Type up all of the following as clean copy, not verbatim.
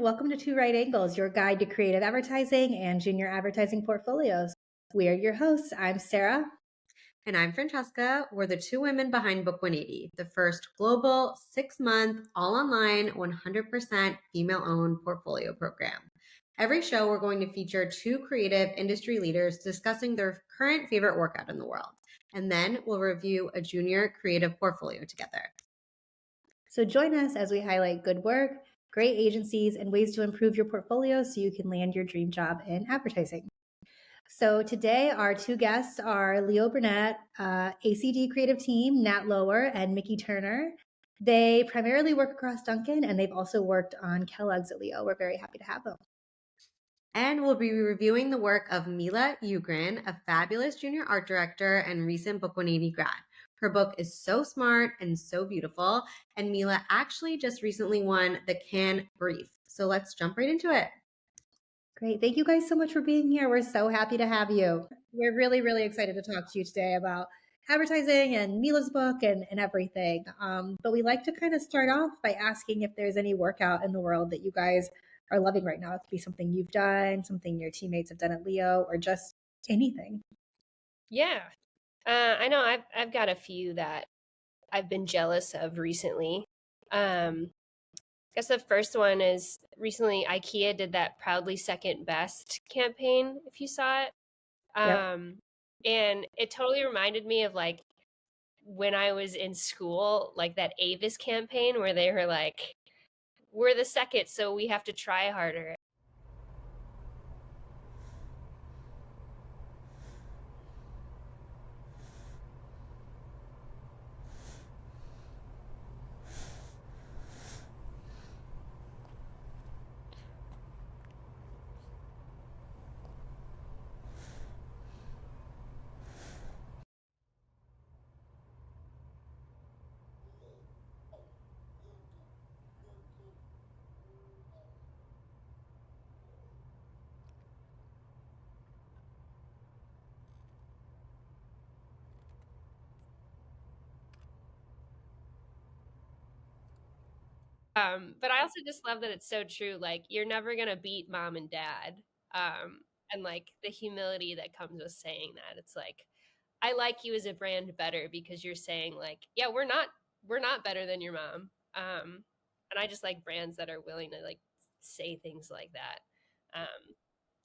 welcome to 2RightAngles, your guide to creative advertising and junior advertising portfolios. We are your hosts. I'm Sarah. And I'm Francesca. We're the two women behind Book 180, the first global 6-month, all online, 100% female-owned portfolio program. Every show, we're going to feature two creative industry leaders discussing their current favorite workout in the world. And then we'll review a junior creative portfolio together. So join us as we highlight good work, great agencies, and ways to improve your portfolio so you can land your dream job in advertising. So today, our two guests are Leo Burnett, ACD creative team, Nat Loehr, and Miki Turner. They primarily work across Dunkin', and they've also worked on Kellogg's at Leo. We're very happy to have them. And we'll be reviewing the work of Mila Ugyrn, a fabulous junior art director and recent Book 180 grad. Her book is so smart and so beautiful, and Mila actually just recently won the Cannes Brief. So let's jump right into it. Great. Thank you guys so much for being here. We're so happy to have you. We're really, really excited to talk to you today about advertising and Mila's book and everything. But we like to kind of start off by asking if there's any workout in the world that you guys are loving right now. It could be something you've done, something your teammates have done at Leo, or just anything. Yeah. I know I've got a few that I've been jealous of recently. I guess the first one is recently IKEA did that Proudly Second Best campaign, if you saw it. Yep. And it totally reminded me of like when I was in school, like that Avis campaign where they were like, we're the second, so we have to try harder. But I also just love that it's so true. Like, you're never going to beat mom and dad. And like the humility that comes with saying that. It's like, I like you as a brand better because you're saying like, yeah, we're not better than your mom. And I just like brands that are willing to like say things like that.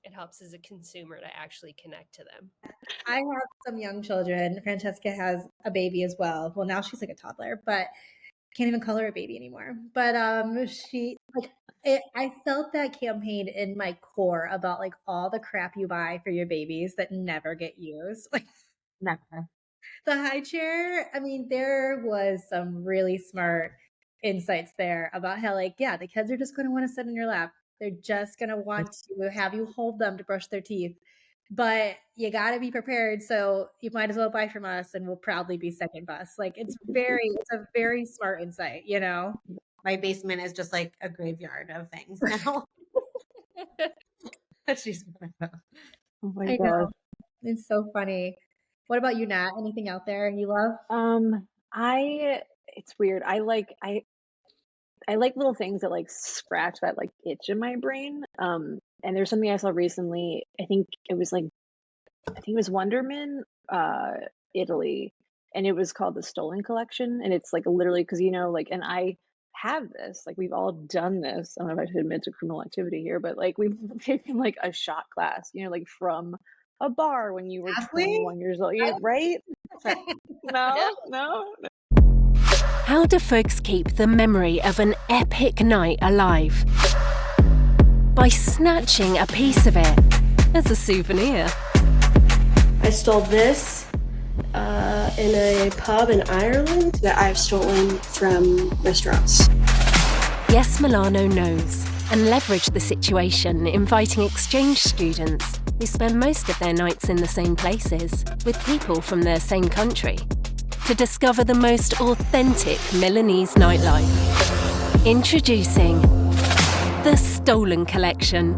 It helps as a consumer to actually connect to them. I have some young children. Francesca has a baby as well. Well, now she's like a toddler, but can't even call her a baby anymore. But I felt that campaign in my core about like all the crap you buy for your babies that never get used. Like Never. the high chair. I mean, there was some really smart insights there about how like, yeah, the kids are just going to want to sit in your lap. They're just going to want to have you hold them to brush their teeth. But you got to be prepared. So you might as well buy from us and we'll proudly be second best. Like it's a very smart insight, you know? My basement is just like a graveyard of things now. She's oh my God. It's so funny. What about you, Nat? Anything out there you love? It's weird. I like little things that like scratch that like itch in my brain. And there's something I saw recently. I think it was Wonderman, Italy, and it was called the Stolen Collection. And it's like literally because like, and I have this, like we've all done this. I don't know if I should admit to criminal activity here, but like we've taken like a shot class, like from a bar when you were 21 years old, right? No. How do folks keep the memory of an epic night alive? By snatching a piece of it as a souvenir. I stole this in a pub in Ireland that I've stolen from restaurants. Yes, Milano knows and leveraged the situation, inviting exchange students who spend most of their nights in the same places with people from their same country to discover the most authentic Milanese nightlife. Introducing the Stolen Collection.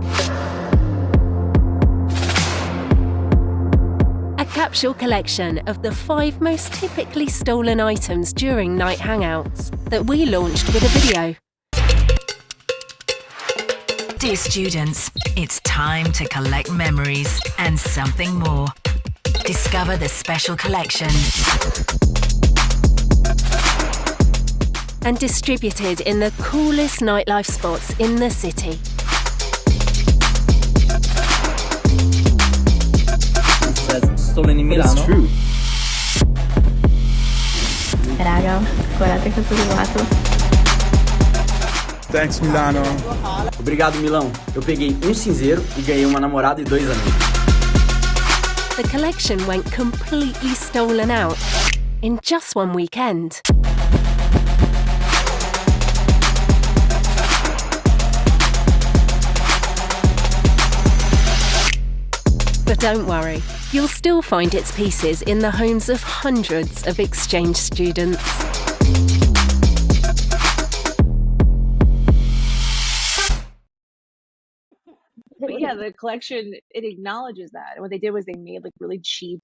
A capsule collection of the 5 most typically stolen items during night hangouts that we launched with a video. Dear students, it's time to collect memories and something more. Discover the special collection. And distributed in the coolest nightlife spots in the city. Stolen in Milano. It's true. Raga, guardate questo gelato. Thanks, Milano. Obrigado, Milão. Eu peguei cinzeiro e ganhei uma namorada e 2 amigos. The collection went completely stolen out in just one weekend. But don't worry, you'll still find its pieces in the homes of hundreds of exchange students. But yeah, the collection, it acknowledges that. And what they did was they made like really cheap,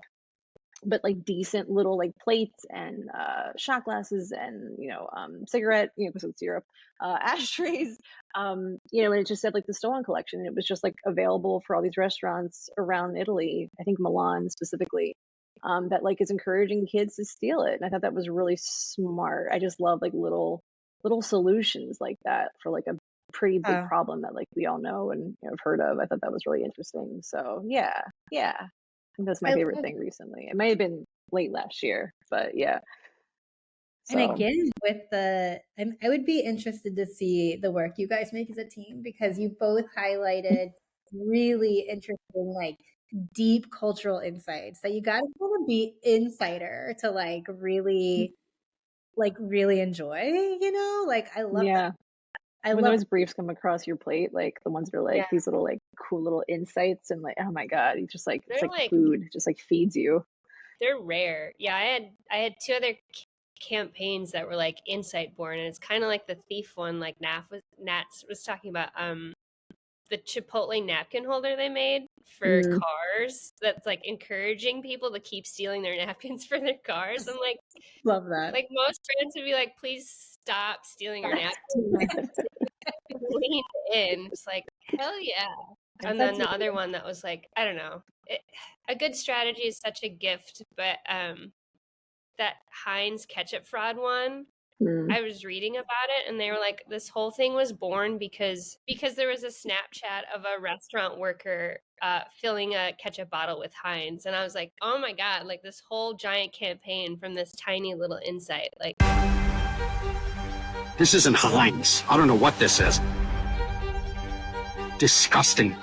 but like decent little like plates and shot glasses and cigarette, because it's Europe, ashtrays, and it just said like the stolen collection. And it was just like available for all these restaurants around Italy, I think Milan specifically, that like is encouraging kids to steal it. And I thought that was really smart. I just love like little solutions like that for like a pretty big problem that like we all know and have heard of. I thought that was really interesting. So yeah. I think that's my favorite thing recently. It might have been late last year, but yeah. So. And again, with I would be interested to see the work you guys make as a team, because you both highlighted really interesting, like deep cultural insights that you got to kind of be insider to like really enjoy, like I love that. When those briefs come across your plate, like the ones that are like these little like cool little insights and like, oh my God, you just like, it's like food, it just like feeds you. They're rare. Yeah, I had 2 other campaigns that were like insight born, and it's kind of like the thief one, like Nat was talking about the Chipotle napkin holder they made for cars that's like encouraging people to keep stealing their napkins for their cars. I'm like, love that. Like most brands would be like, please stop stealing your napkins. Lean in. It's like, hell yeah. And then the other one that was like, I don't know. A good strategy is such a gift, but that Heinz ketchup fraud one, I was reading about it, and they were like, this whole thing was born because there was a Snapchat of a restaurant worker filling a ketchup bottle with Heinz, and I was like, oh my God, like this whole giant campaign from this tiny little insight. Like, this isn't Heinz. I don't know what this is. Disgusting.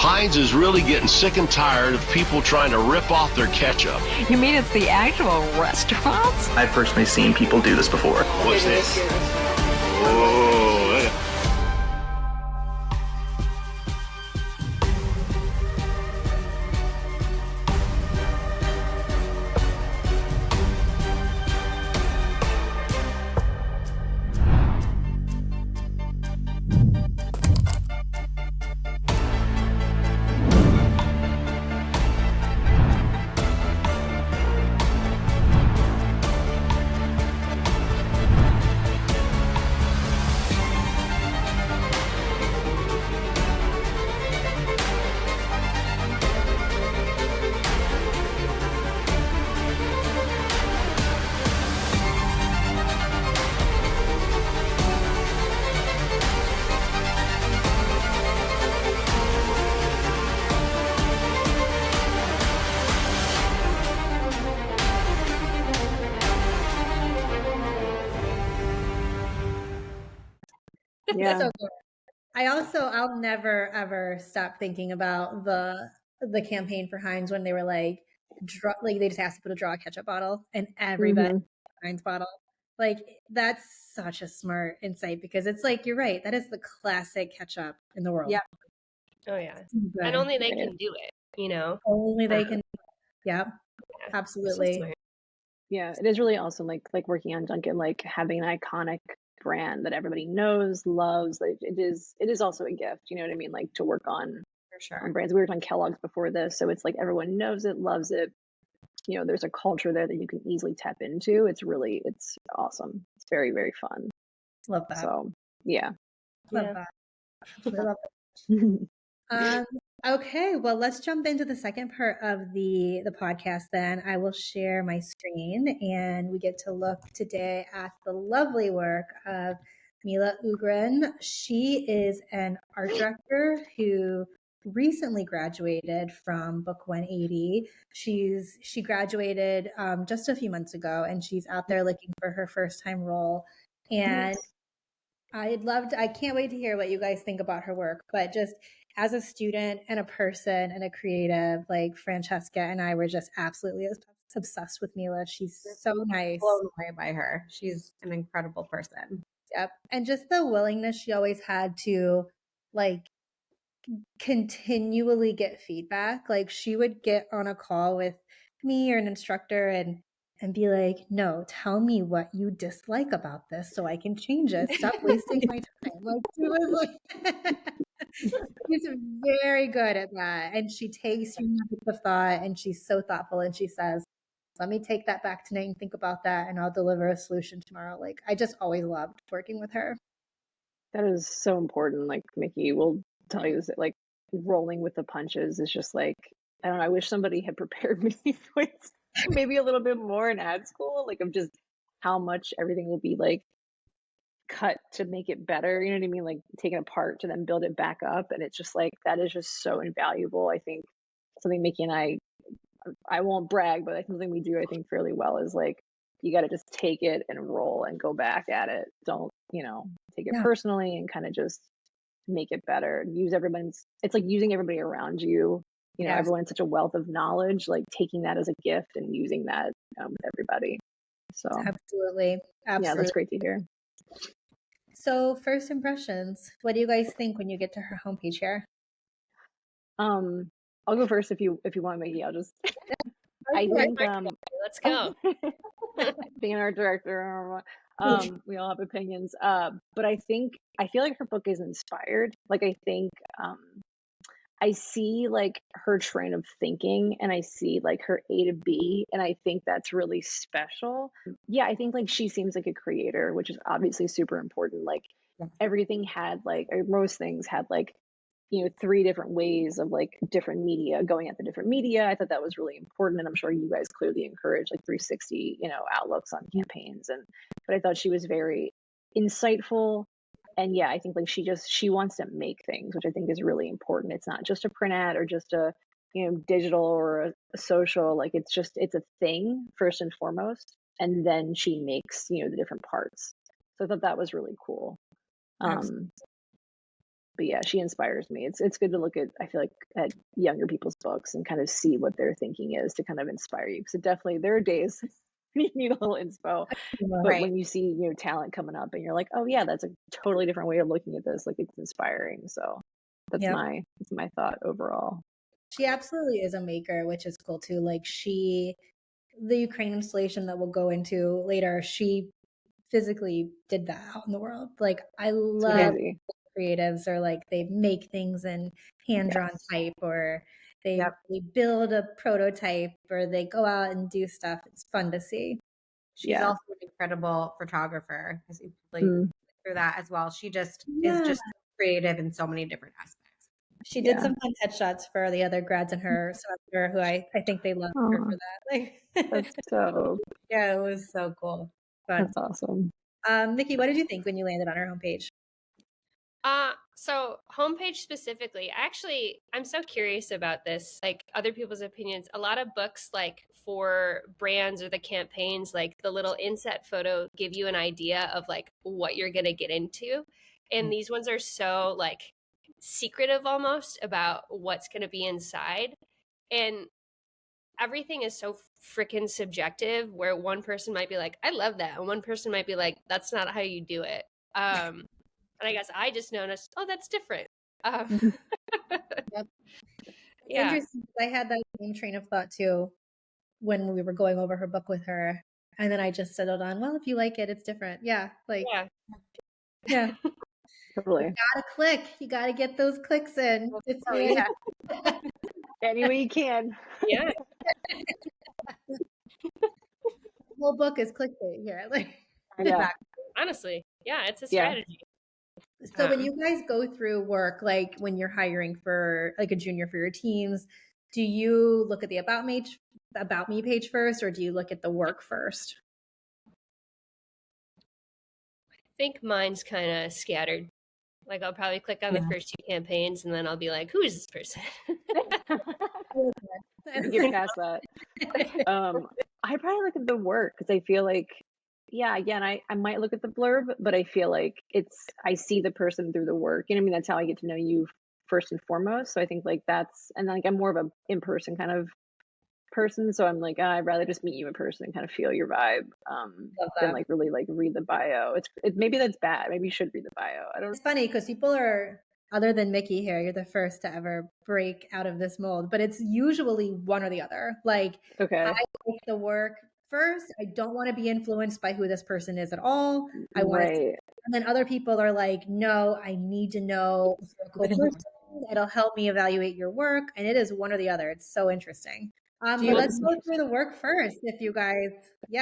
Heinz is really getting sick and tired of people trying to rip off their ketchup. You mean it's the actual restaurants? I've personally seen people do this before. What's this? Whoa. Yeah. So I'll never ever stop thinking about the the campaign for Heinz when they were like they just asked people to draw a ketchup bottle and everybody Heinz bottle. Like that's such a smart insight because it's like you're right. That is the classic ketchup in the world. Yeah. Oh yeah. And only they can do it, you know. Only they can. Yeah. Absolutely. So yeah, it is really awesome. Like working on Dunkin', like having an iconic brand that everybody knows, loves. Like it is also a gift. You know what I mean? Like to work on for sure on brands. We worked on Kellogg's before this, so it's like everyone knows it, loves it. You know, there's a culture there that you can easily tap into. It's awesome. It's very, very fun. Love that. So yeah. Love that. Love that. Okay, well, let's jump into the second part of the podcast then. I will share my screen and we get to look today at the lovely work of Mila Ugyrn. She is an art director who recently graduated from Book 180. She graduated just a few months ago and she's out there looking for her first time role. And I can't wait to hear what you guys think about her work, but just as a student and a person and a creative, like Francesca and I were just absolutely obsessed with Mila. She's so nice. Blown away by her. She's an incredible person. Yep. And just the willingness she always had to like continually get feedback. Like she would get on a call with me or an instructor and be like, no, tell me what you dislike about this so I can change it. Stop wasting my time. Like she was like she's very good at that. And she takes you with the thought and she's so thoughtful and she says, let me take that back tonight and think about that and I'll deliver a solution tomorrow. Like I just always loved working with her. That is so important. Like Miki will tell you that like rolling with the punches is just like, I don't know, I wish somebody had prepared me with maybe a little bit more in ad school, like of just how much everything will be like cut to make it better. You know what I mean? Like taken apart to then build it back up. And it's just like, that is just so invaluable. I think something Miki and I won't brag, but I think something we do, I think fairly well is like, you got to just take it and roll and go back at it. Don't, take it personally and kind of just make it better. It's like using everybody around you. Everyone has such a wealth of knowledge, like taking that as a gift and using that with everybody. So absolutely. Yeah, that's great to hear. So first impressions, what do you guys think when you get to her homepage here? I'll go first if you want, Miki. I'll just I think let's go. Being an art director, we all have opinions. But I feel like her book is inspired. Like I think I see like her train of thinking and I see like her A to B, and I think that's really special. Yeah, I think like she seems like a creator, which is obviously super important. Like everything had like, or most things had like, 3 different ways of like different media, going at the different media. I thought that was really important. And I'm sure you guys clearly encourage like 360, outlooks on campaigns. But I thought she was very insightful. And yeah, I think like she wants to make things, which I think is really important. It's not just a print ad or just a, digital or a social, like it's a thing first and foremost. And then she makes, the different parts. So I thought that was really cool. But yeah, she inspires me. It's good to look at, I feel like, at younger people's books and kind of see what their thinking is to kind of inspire you. Because definitely there are days you need a little inspo. But when you see, talent coming up and you're like, oh yeah, that's a totally different way of looking at this. Like it's inspiring. So that's my thought overall. She absolutely is a maker, which is cool too. Like the Ukraine installation that we'll go into later, she physically did that out in the world. Like I love creatives, or like they make things in hand-drawn type, or they build a prototype, or they go out and do stuff. It's fun to see. She's also an incredible photographer, because through that as well. She just is just creative in so many different aspects. She did some fun headshots for the other grads in her semester, who I think they loved her for that. Like that's so yeah, it was so cool. Fun. That's awesome. Miki, what did you think when you landed on her homepage? So homepage specifically, actually, I'm so curious about this, like other people's opinions. A lot of books, like for brands or the campaigns, like the little inset photo give you an idea of like what you're going to get into. And these ones are so like secretive almost about what's going to be inside. And everything is so freaking subjective, where one person might be like, I love that, and one person might be like, that's not how you do it. And I guess I just noticed, oh, that's different. Yep. It's interesting. I had that same train of thought too when we were going over her book with her, and then I just settled on, well, if you like it, it's different. Yeah, like yeah. Totally. You gotta click. You gotta get those clicks in. It's any way you can. Yeah. The whole book is clickbait here. Like, honestly, yeah, it's a strategy. So when you guys go through work, like when you're hiring for like a junior for your teams, do you look at the about me page first, or do you look at the work first? I think mine's kind of scattered. Like I'll probably click on the first 2 campaigns, and then I'll be like, who is this person? Get past that. I probably look at the work because I feel like, again, I might look at the blurb, but I feel like I see the person through the work. You know what I mean? That's how I get to know you first and foremost. So I think like and like I'm more of a in-person kind of person. So I'm like, I'd rather just meet you in person and kind of feel your vibe than like really like read the bio. Maybe that's bad. Maybe you should read the bio. I don't know. It's funny because people are, other than Miki here, you're the first to ever break out of this mold, but it's usually one or the other. Like, I like the work first. I don't want to be influenced by who this person is at all. I want to, and then other people are like, no, I need to know if you're a cool person. It'll help me evaluate your work. And it is one or the other. It's so interesting. But let's go through the work first. If you guys, do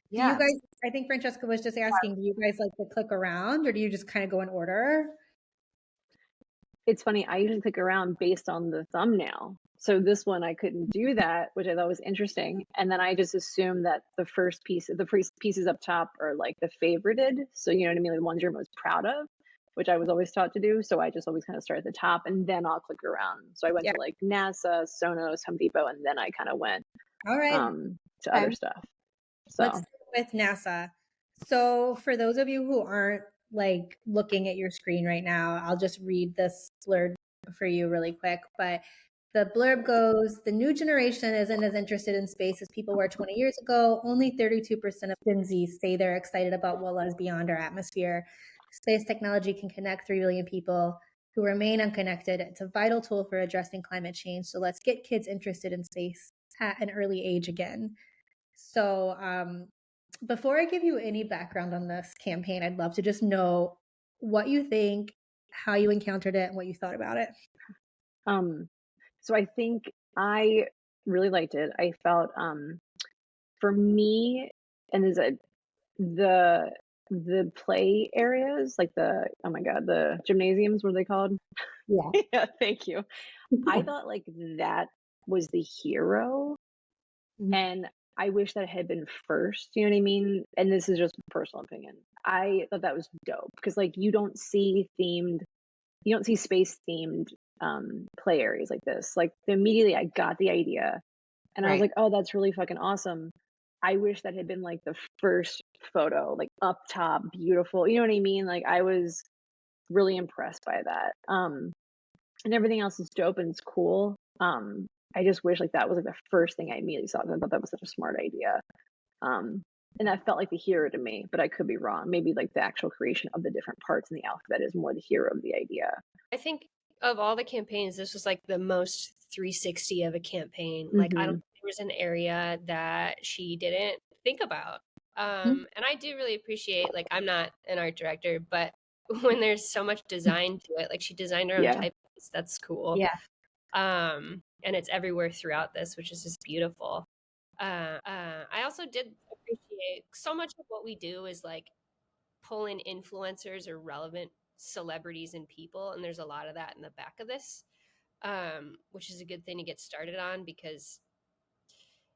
you guys, I think Francesca was just asking, do you guys like to click around, or do you just kind of go in order? It's funny, I usually click around based on the thumbnail. So this one, I couldn't do that, which I thought was interesting. And then I just assumed that the pieces up top are like the favorited. So, you know what I mean? Like the ones you're most proud of, which I was always taught to do. So I just always kind of start at the top and then I'll click around. So I went to like NASA, Sonos, Home Depot, and then I kind of went to other stuff. So let's start with NASA. So for those of you who aren't like looking at your screen right now, I'll just read this blurb for you really quick. But the blurb goes, the new generation isn't as interested in space as people were 20 years ago. Only 32% of Gen Z say they're excited about what lies beyond our atmosphere. Space technology can connect 3 billion people who remain unconnected. It's a vital tool for addressing climate change. So let's get kids interested in space at an early age again. So before I give you any background on this campaign, I'd love to just know what you think, how you encountered it, and what you thought about it. So I think I really liked it. I felt for me, and the play areas, like the gymnasiums, what are they called? Yeah, thank you. I thought like that was the hero, and I wish that had been first, you know what I mean? And this is just personal opinion. I thought that was dope because like you don't see space themed play areas like this. Like immediately I got the idea and I was like, oh, that's really fucking awesome. I wish that had been like the first photo, like up top, beautiful. You know what I mean? Like I was really impressed by that. And everything else is dope and it's cool. I just wish like that was like the first thing I immediately saw. I thought that was such a smart idea. And that felt like the hero to me, but I could be wrong. Maybe like the actual creation of the different parts in the alphabet is more the hero of the idea. I think of all the campaigns, this was like the most 360 of a campaign. Like I don't think there was an area that she didn't think about. And I do really appreciate, like I'm not an art director, but when there's so much design to it, like she designed her own typeface, that's cool. And it's everywhere throughout this, which is just beautiful. I also did appreciate so much of what we do is like pull in influencers or relevant celebrities and people, and there's a lot of that in the back of this, which is a good thing to get started on, because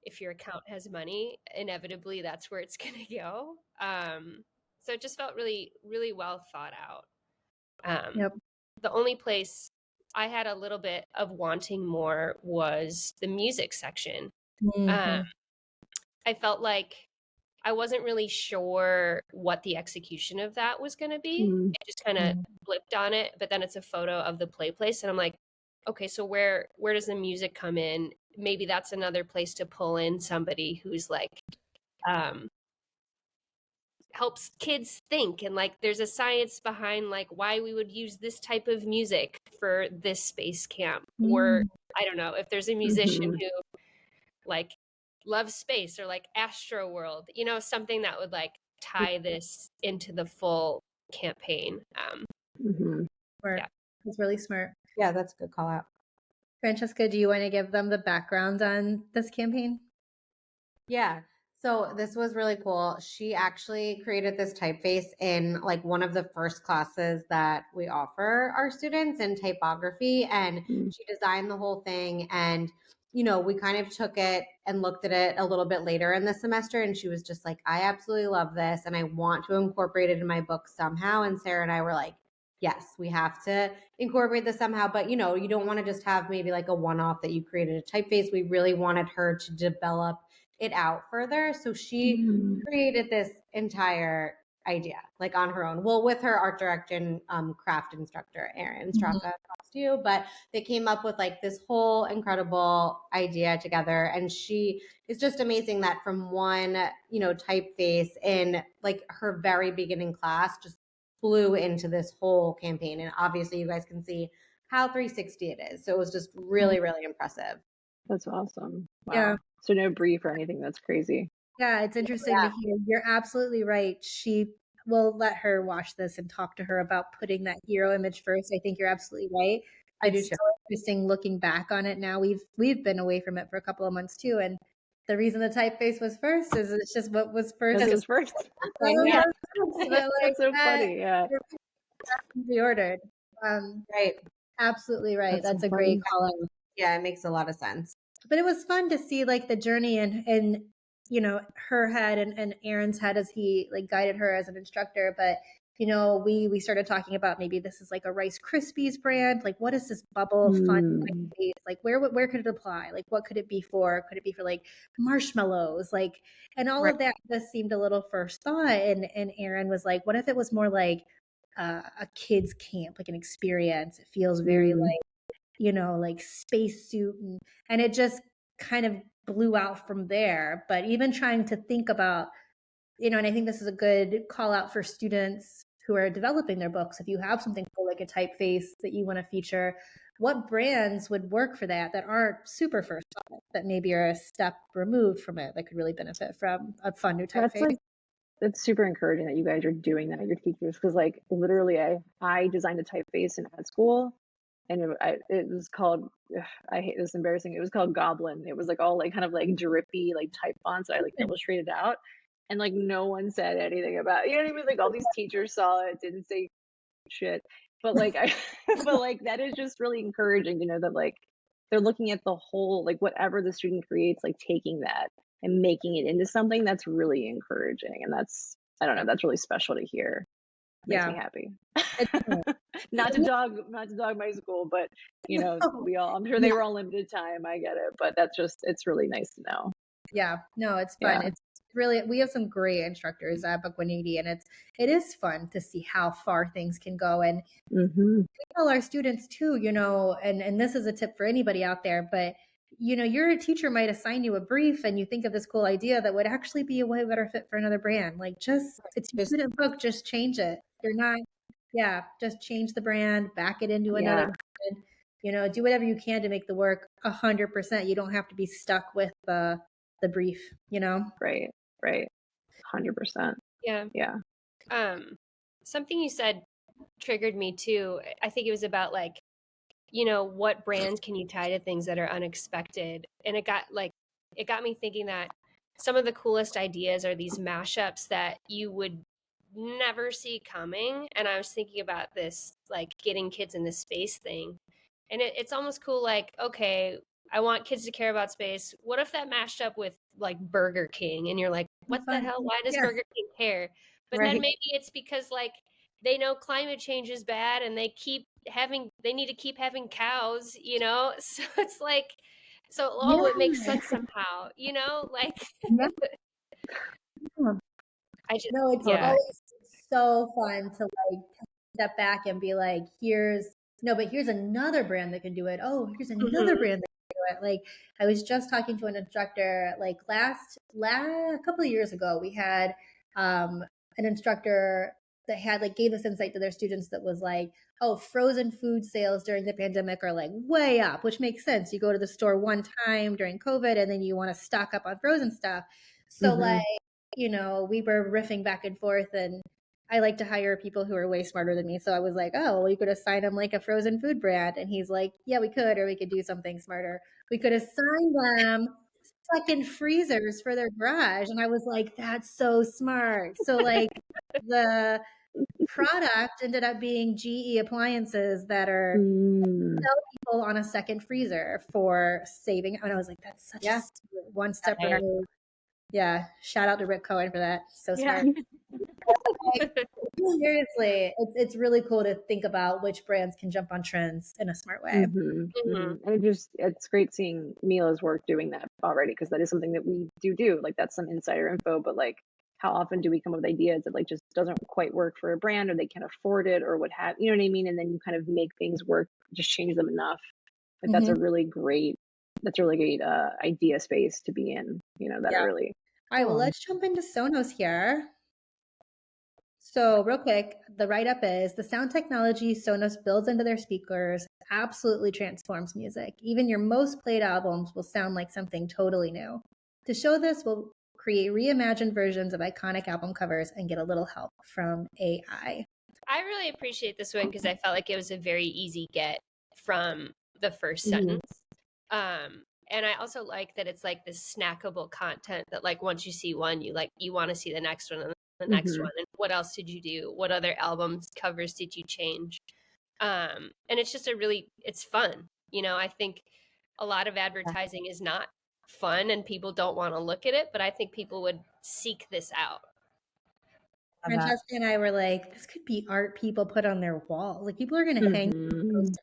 if your account has money, inevitably that's where it's gonna go. So it just felt really, really well thought out. The only place I had a little bit of wanting more was the music section. I felt like I wasn't really sure what the execution of that was going to be. It just kind of blipped on it, but then it's a photo of the play place, and I'm like, okay, so where does the music come in? maybe that's another place to pull in somebody who's like, helps kids think, and like there's a science behind like why we would use this type of music for this space camp, or I don't know, if there's a musician who like loves space or like Astro World, you know, something that would like tie this into the full campaign. Smart. That's really smart. Yeah, that's a good call out. Francesca, do you want to give them the background on this campaign? Yeah. So this was really cool. She actually created this typeface in like one of the first classes that we offer our students in typography. And she designed the whole thing. And, you know, we kind of took it and looked at it a little bit later in the semester. And she was just like, I absolutely love this. And I want to incorporate it in my book somehow. And Sarah and I were like, yes, we have to incorporate this somehow. But, you know, you don't want to just have maybe like a one-off that you created a typeface. We really wanted her to develop it out further. So she created this entire idea like on her own. Well, with her art direction, craft instructor, Erin Straka, props to you, but they came up with like this whole incredible idea together. And she is just amazing that from one, you know, typeface in like her very beginning class just flew into this whole campaign. And obviously you guys can see how 360 it is. So it was just really, really impressive. That's awesome. Wow. Yeah. So no brief or anything. That's crazy. Yeah, it's interesting to hear. You're absolutely right. She will let her watch this and talk to her about putting that hero image first. I think you're absolutely right. I do It's so interesting looking back on it now. We've been away from it for a couple of months too, and the reason the typeface was first is it's just what was first. It was first. Yeah. That's so funny. Yeah. Reordered. Right. Absolutely right. That's so a great call out. Yeah, it makes a lot of sense. But it was fun to see like the journey and you know, her head and Aaron's head as he like guided her as an instructor. But, you know, we started talking about maybe this is like a Rice Krispies brand. Like, what is this bubble fun? Like, where could it apply? Like, what could it be for? Could it be for like marshmallows? Like, and all of that just seemed a little first thought. And Aaron was like, what if it was more like a kids camp, like an experience? It feels very like, you know, like spacesuit, and it just kind of blew out from there. But even trying to think about, you know, and I think this is a good call out for students who are developing their books. If you have something cool like a typeface that you want to feature, what brands would work for that aren't super first thought, that maybe are a step removed from it, that could really benefit from a fun new typeface? That's super encouraging that you guys are doing that, your teachers, because like literally I designed a typeface in ed school. And it was called, I hate this, embarrassing. It was called Goblin. It was like all like kind of like drippy like type fonts that I like illustrated out, and like no one said anything about it. You know what I mean? Like all these teachers saw it, didn't say shit, but like but like that is just really encouraging to know that like they're looking at the whole, like whatever the student creates, like taking that and making it into something that's really encouraging, and that's, I don't know, that's really special to hear. Makes me happy. not to dog my school, but you know, I'm sure they were all limited time. I get it, but it's really nice to know. Yeah, no, it's fun. It's really, we have some great instructors at Book 180, and it is fun to see how far things can go. And we tell our students too, you know, and this is a tip for anybody out there, but you know, your teacher might assign you a brief and you think of this cool idea that would actually be a way better fit for another brand. Like it's your student book, just change it. You're not, just change the brand, back it into another brand, you know, do whatever you can to make the work 100%. You don't have to be stuck with the brief, you know? Right. 100%. Yeah. Something you said triggered me too. I think it was about like, you know, what brands can you tie to things that are unexpected? And it got me thinking that some of the coolest ideas are these mashups that you would never see coming. And I was thinking about this, like getting kids in the space thing. And it's almost cool. Like, okay, I want kids to care about space. What if that mashed up with like Burger King? And you're like, what the hell? Why does Burger King care? But then maybe it's because like they know climate change is bad and they need to keep having cows, you know? So it's like, it makes sense somehow, you know? Like, it's always so fun to like step back and be like, here's another brand that can do it. Oh, here's another brand that can do it. Like I was just talking to an instructor like a couple of years ago. We had an instructor that had like gave us insight to their students that was like, oh, frozen food sales during the pandemic are like way up, which makes sense. You go to the store one time during COVID and then you want to stock up on frozen stuff. So like, you know, we were riffing back and forth, and I like to hire people who are way smarter than me. So I was like, oh, well, you could assign them like a frozen food brand. And he's like, yeah, we could, or we could do something smarter. We could assign them fucking freezers for their garage. And I was like, that's so smart. So like the product ended up being GE appliances that are sell people on a second freezer for saving. And I was like, that's such a one step removed. Yeah. Shout out to Rick Cohen for that. So smart. Like, seriously, it's really cool to think about which brands can jump on trends in a smart way. And it's great seeing Mila's work doing that already, because that is something that we do. Like that's some insider info, but like how often do we come up with ideas that like just doesn't quite work for a brand, or they can't afford it, or what have you know what I mean? And then you kind of make things work, just change them enough. Like that's a really great idea space to be in, you know, that early. All right, well, let's jump into Sonos here. So real quick, the write-up is the sound technology Sonos builds into their speakers absolutely transforms music. Even your most played albums will sound like something totally new. To show this, we'll create reimagined versions of iconic album covers and get a little help from AI. I really appreciate this one because I felt like it was a very easy get from the first sentence. And I also like that it's like this snackable content that like once you see one, you want to see the next one and the next one. And what else did you do? What other albums covers did you change? And it's just it's fun. You know, I think a lot of advertising is not fun and people don't want to look at it, but I think people would seek this out. Francesca and I were like, this could be art people put on their wall. Like people are going to hang posters.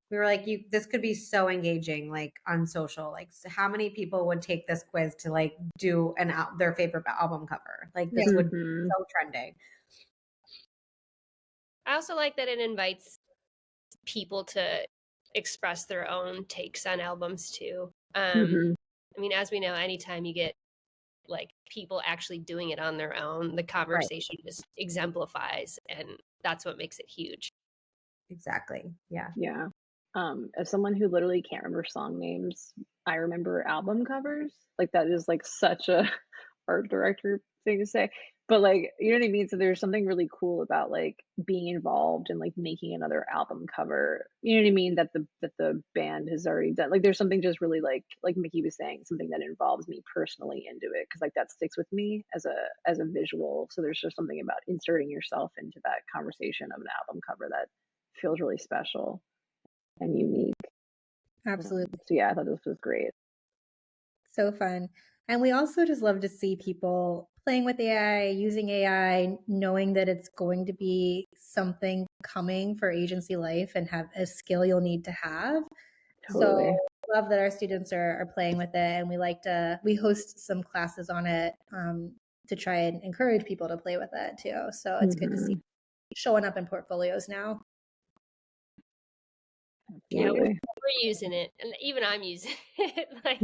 We were like, this could be so engaging, like on social. Like, so how many people would take this quiz to like do their favorite album cover? Like, this would be so trending. I also like that it invites people to express their own takes on albums too. I mean, as we know, anytime you get like people actually doing it on their own, the conversation just exemplifies, and that's what makes it huge. Exactly. Yeah. As someone who literally can't remember song names, I remember album covers. Like that is like such a art director thing to say, but like, you know what I mean? So there's something really cool about like being involved and like making another album cover, you know what I mean? That the band has already done. Like there's something just really like Miki was saying, something that involves me personally into it. Cause like that sticks with me as a visual. So there's just something about inserting yourself into that conversation of an album cover that feels really special and unique. Absolutely. So yeah, I thought this was great. So fun. And we also just love to see people playing with AI, using AI, knowing that it's going to be something coming for agency life and have a skill you'll need to have. Totally. So love that our students are playing with it, and we host some classes on it to try and encourage people to play with it too. So it's good to see showing up in portfolios now. Yeah, we're using it, and even I'm using it. Like,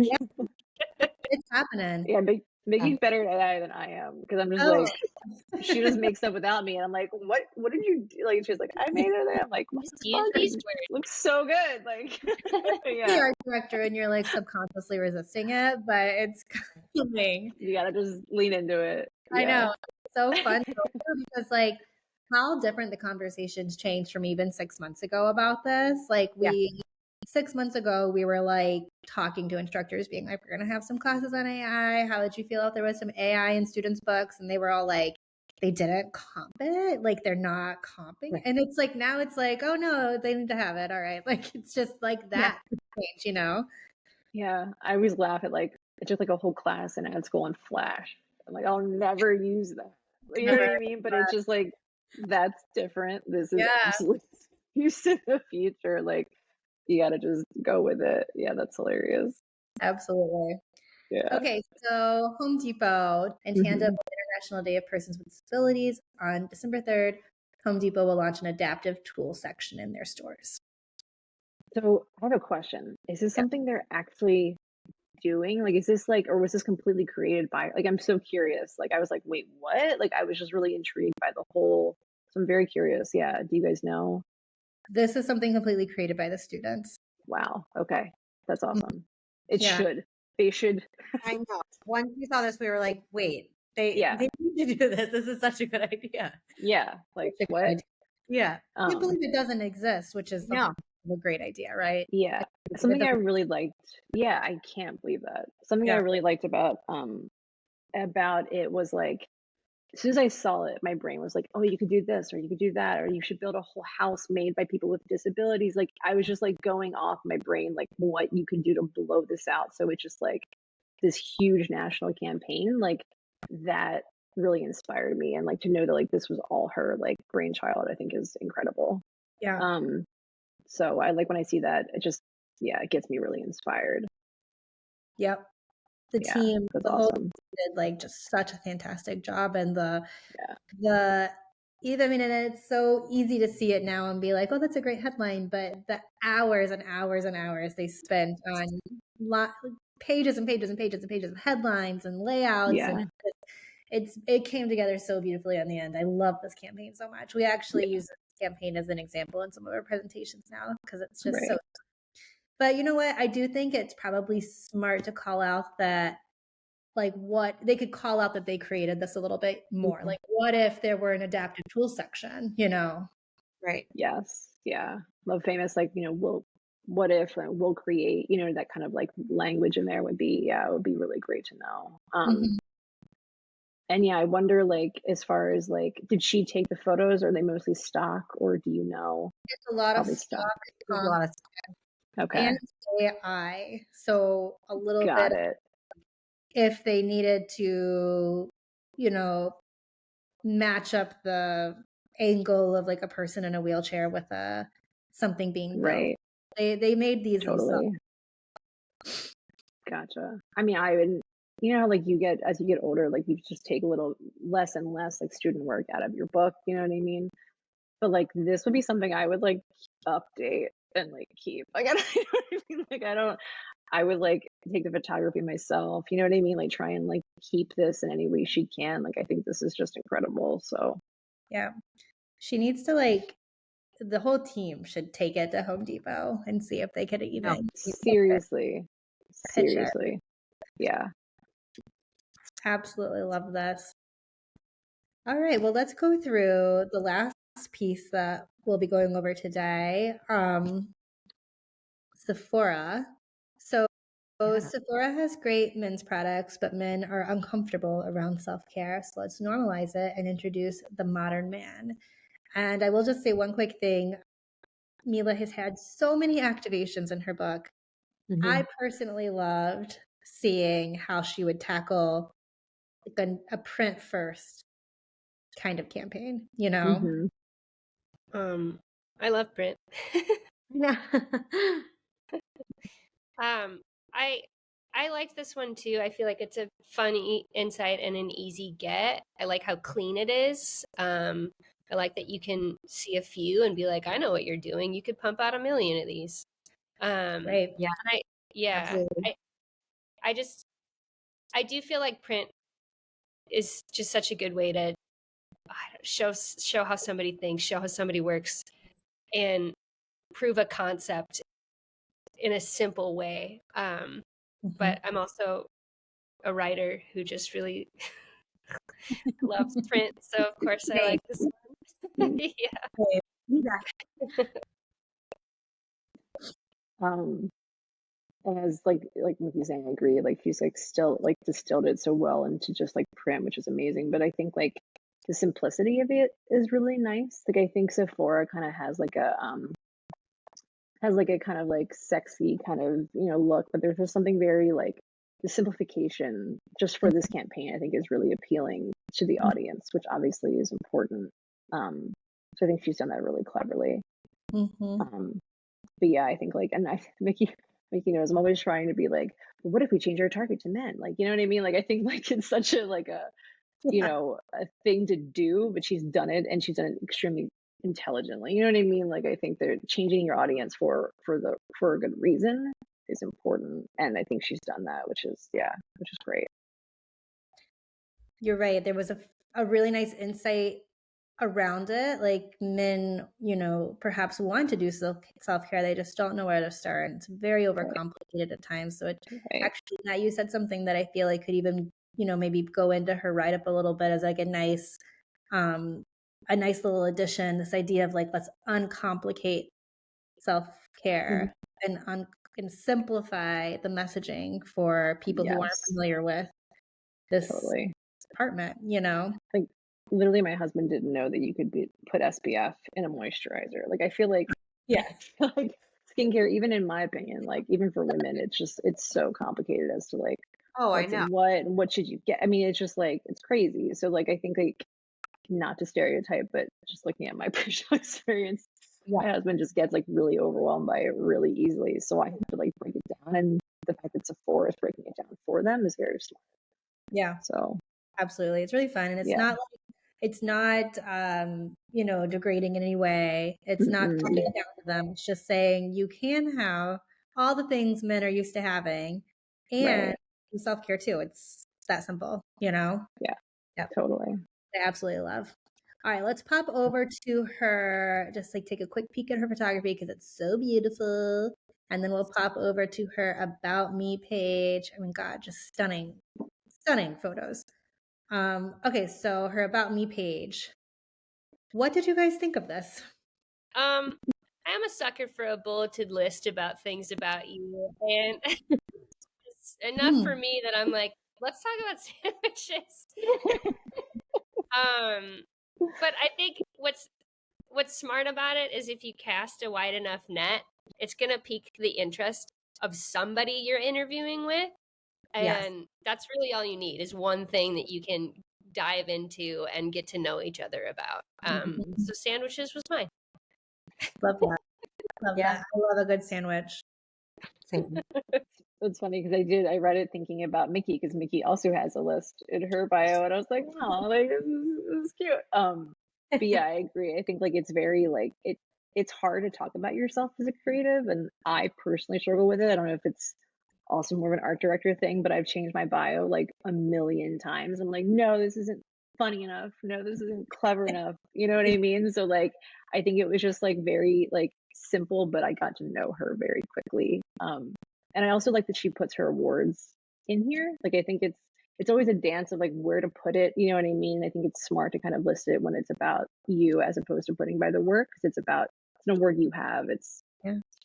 it's happening. Yeah, Miki's better at AI than I am, because I'm just like, she just makes stuff without me, and I'm like, what did you do? Like she's like, I made it. I'm like, what the fuck? It looks so good. Like, yeah, art director, and you're like subconsciously resisting it, but it's coming. You gotta just lean into it. I know, it's so fun because like how different the conversations changed from even 6 months ago about this. Like 6 months ago, we were like talking to instructors being like, we're going to have some classes on AI. How would you feel if there was some AI in students' books? And they were all like, they didn't comp it. Like they're not comping. And it's like, now it's like, oh no, they need to have it. All right. Like, it's just like that change, you know? Yeah. I always laugh at like, it's just like a whole class in ad school on Flash. I'm like, I'll never use that. You know what I mean? But it's just like, that's different. This is absolutely used in the future. Like, you gotta just go with it. Yeah, that's hilarious. Absolutely. Yeah. Okay, so Home Depot, in tandem with International Day of Persons with Disabilities, on December 3rd, Home Depot will launch an adaptive tool section in their stores. So I have a question. Is this something they're actually doing? Like, is this like, or was this completely created by, like, I'm so curious. Like, I was like, wait, what? Like, I was just really intrigued by the whole, so I'm very curious. Yeah. Do you guys know? This is something completely created by the students. Wow. Okay. That's awesome. It Yeah. should. They should. I know. Once we saw this, we were like, wait, they need to do this. This is such a good idea. Yeah. Like, what? Yeah. I can't believe it doesn't exist, which is a great idea, right? Yeah. Something I really liked. Yeah, I can't believe that. Something I really liked about it was like, as soon as I saw it, my brain was like, oh, you could do this, or you could do that, or you should build a whole house made by people with disabilities. Like, I was just like going off my brain, like what you could do to blow this out. So it's just like this huge national campaign, like that really inspired me. And like to know that like this was all her like brainchild, I think is incredible. Yeah. So I like when I see that, it just, it gets me really inspired. Yep. The team, that's the whole awesome. team did like just such a fantastic job. And and it's so easy to see it now and be like, oh, that's a great headline. But the hours and hours and hours they spent on pages and pages and pages and pages of headlines and layouts. Yeah. And it came together so beautifully in the end. I love this campaign so much. We actually use this campaign as an example in some of our presentations now because it's just so. But you know what? I do think it's probably smart to call out that, like, what they could call out that they created this a little bit more. Like, what if there were an adaptive tools section, you know? Right. Yes. Yeah. Love famous, like, you know, what if we'll create, you know, that kind of like language in there would be, it would be really great to know. And I wonder, like, as far as like, did she take the photos? Or are they mostly stock, or do you know? It's a lot of stock. A lot of stock. Okay. And AI. So a little Got bit it. if they needed to, you know, match up the angle of like a person in a wheelchair with something being built. Right. They made these Totally. Gotcha. I mean, I would, you know, like as you get older, like you just take a little less and less like student work out of your book, you know what I mean? But like this would be something I would like update and like keep. Like I would like take the photography myself, you know what I mean? Like try and like keep this in any way she can. Like I think this is just incredible. So yeah. She needs to like, the whole team should take it to Home Depot and see if they could even seriously. Yeah. Absolutely love this. All right, well, let's go through the last piece that we'll be going over today. Sephora. So Sephora has great men's products, but men are uncomfortable around self-care. So let's normalize it and introduce the modern man. And I will just say one quick thing. Mila has had so many activations in her book. I personally loved seeing how she would tackle like a print first kind of campaign, you know? I love print. Yeah. I liked this one too. I feel like it's a funny insight and an easy get. I like how clean it is. I like that you can see a few and be like, I know what you're doing. You could pump out 1 million of these. Right. Yeah. I do feel like print is just such a good way to show how somebody thinks, show how somebody works, and prove a concept in a simple way. But I'm also a writer who just really loves print, so of course I like this one. And as like Miki's saying, I agree. Like she's like still like distilled it so well into just like print, which is amazing. But I think like the simplicity of it is really nice. Like I think Sephora kind of has like a kind of like sexy kind of, you know, look, but there's just something very like the simplification just for this campaign I think is really appealing to the audience, which obviously is important. So I think she's done that really cleverly. But yeah, I think like, and Miki knows I'm always trying to be like, well, what if we change our target to men? Like, you know what I mean? Like, I think like it's such a like a, you know, a thing to do, but she's done it and she's done it extremely intelligently. You know what I mean? Like, I think they're changing your audience for a good reason is important, and I think she's done that, which is great. You're right. There was a really nice insight around it. Like, men, perhaps want to do self-care. They just don't know where to start. And it's very overcomplicated at times. So actually, now you said something that I feel like could even, maybe go into her write-up a little bit as like a nice little addition. This idea of like, let's uncomplicate self-care and simplify the messaging for people who aren't familiar with this department, Like, literally, my husband didn't know that you could put SPF in a moisturizer. Like, I feel like, like skincare, even in my opinion, like even for women, it's so complicated as to like, I know what should you get? I mean, it's just like, it's crazy. So like, I think like, not to stereotype, but just looking at my personal experience, my husband just gets like really overwhelmed by it really easily. So I have to like break it down, and the fact that Sephora is breaking it down for them is very smart. Yeah. So absolutely, it's really fun, and it's not degrading in any way. It's not talking it down to them. It's just saying you can have all the things men are used to having, and self-care too. It's that simple, Yeah. Yep. Totally. I absolutely love. All right, let's pop over to her, just like take a quick peek at her photography because it's so beautiful. And then we'll pop over to her About Me page. I mean, God, just stunning photos. Okay, so her About Me page. What did you guys think of this? I am a sucker for a bulleted list about things about you, and it's enough for me that I'm like, let's talk about sandwiches. But I think what's smart about it is if you cast a wide enough net, it's gonna pique the interest of somebody you're interviewing with, and that's really all you need is one thing that you can dive into and get to know each other about. So sandwiches was mine. Love that. Love that. I love a good sandwich. It's funny because I read it thinking about Miki, because Miki also has a list in her bio, and I was like, oh, like this is cute. But yeah, I agree. I think like it's very like it's hard to talk about yourself as a creative, and I personally struggle with it. I don't know if it's also more of an art director thing, but I've changed my bio like a million times. I'm like, no, this isn't funny enough. No, this isn't clever enough. You know what I mean? So like, I think it was just like very like simple, but I got to know her very quickly. And I also like that she puts her awards in here. Like, I think it's always a dance of like where to put it. You know what I mean? I think it's smart to kind of list it when it's about you as opposed to putting by the work, because it's an award you have. It's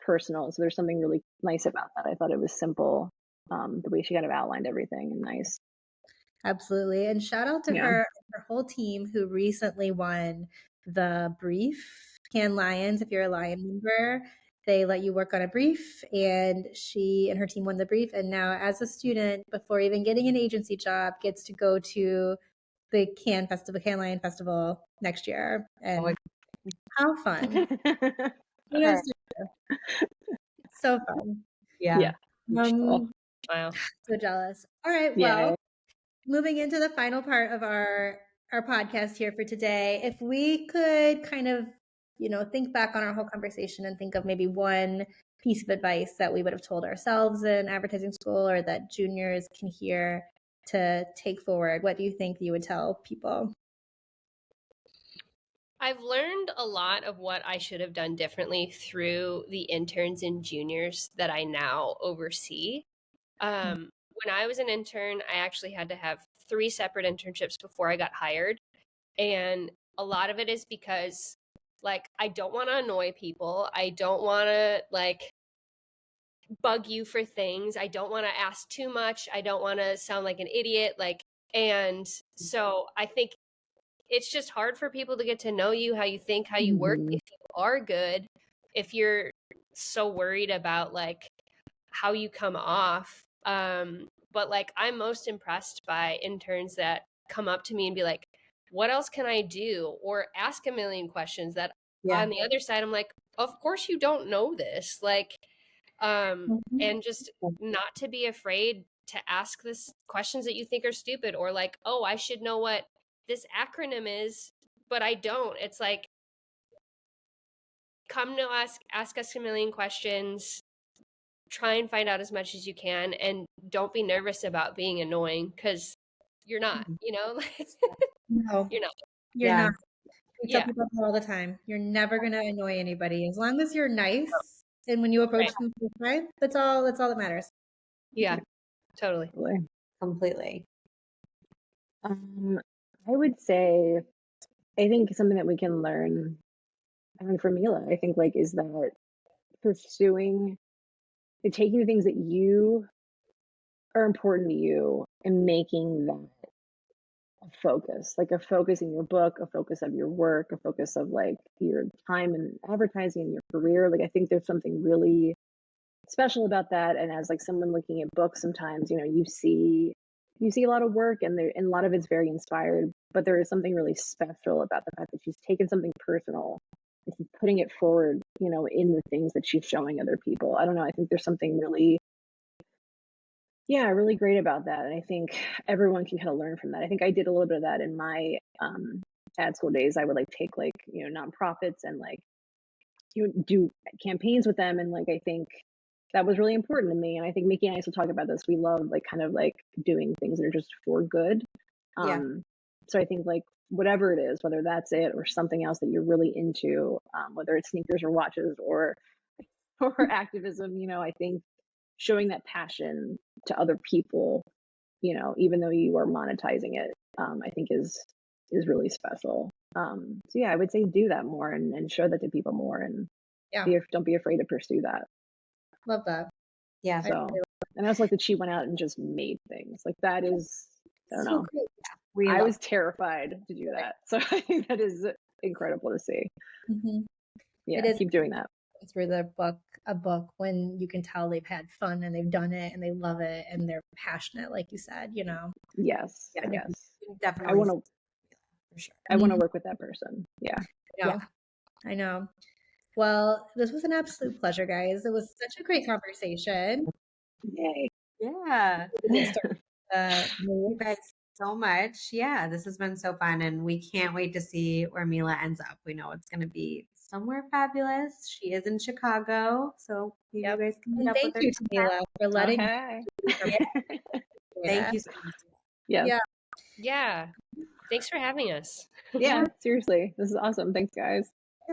personal. So there's something really nice about that. I thought it was simple, the way she kind of outlined everything, and nice. Absolutely. And shout out to her whole team who recently won the brief Cannes Lions. If you're a Lion member, they let you work on a brief, and she and her team won the brief. And now as a student, before even getting an agency job, gets to go to the Cannes Lion Festival next year. And how fun. So fun. Yeah. Wow. So jealous. All right. Well, moving into the final part of our podcast here for today, if we could kind of, think back on our whole conversation and think of maybe one piece of advice that we would have told ourselves in advertising school, or that juniors can hear to take forward, what do you think you would tell people? I've learned a lot of what I should have done differently through the interns and juniors that I now oversee. When I was an intern, I actually had to have 3 separate internships before I got hired. And a lot of it is because, like, I don't want to annoy people. I don't want to, like, bug you for things. I don't want to ask too much. I don't want to sound like an idiot. Like, and so I think it's just hard for people to get to know you, how you think, how you work. If you are good, if you're so worried about like how you come off. But like, I'm most impressed by interns that come up to me and be like, what else can I do? Or ask a million questions that on the other side, I'm like, of course you don't know this. Like, and just not to be afraid to ask this questions that you think are stupid, or like, oh, I should know what this acronym is, but I don't. It's like, come to us, ask us a million questions, try and find out as much as you can, and don't be nervous about being annoying, because you're not, you know? No, You're not. you're not. We tell Yeah. people that all the time. You're never going to annoy anybody. As long as you're nice and when you approach them first time, that's all that matters. Yeah, totally. Completely. I would say, I think something that we can learn, I mean, from Mila, I think like is that pursuing, taking the things that you are important to you and making that a focus, like a focus in your book, a focus of your work, a focus of like your time in advertising and your career. Like I think there's something really special about that. And as like someone looking at books, sometimes, you know, you see a lot of work and a lot of it's very inspired, but there is something really special about the fact that she's taken something personal and she's putting it forward, you know, in the things that she's showing other people. I don't know. I think there's something really, really great about that. And I think everyone can kind of learn from that. I think I did a little bit of that in my ad school days. I would like take like, you know, nonprofits and like do campaigns with them. And like, I think that was really important to me. And I think Miki and I still talk about this. We love like kind of like doing things that are just for good. So I think like whatever it is, whether that's it or something else that you're really into, whether it's sneakers or watches or activism, you know, I think showing that passion to other people, you know, even though you are monetizing it, I think is really special. So yeah, I would say do that more and show that to people more, and don't be afraid to pursue that. Love that. Yeah. So, and I also like that she went out and just made things. Like that is, I don't know. I was terrified to do that. So I think that is incredible to see. Mm-hmm. Yeah, it is keep doing that. Through a book when you can tell they've had fun and they've done it and they love it and they're passionate, like you said, you know. Yes. Yeah, yes. Definitely. I want to for sure. I want to work with that person. Yeah. I know. Well, this was an absolute pleasure, guys. It was such a great conversation. Yay. Yeah. You guys so much. Yeah, this has been so fun, and we can't wait to see where Mila ends up. We know it's going to be somewhere fabulous. She is in Chicago, so you guys can meet up with her. Thank you to Mila for letting Thank you so much. Yeah. Thanks for having us. Yeah, seriously. This is awesome. Thanks, guys.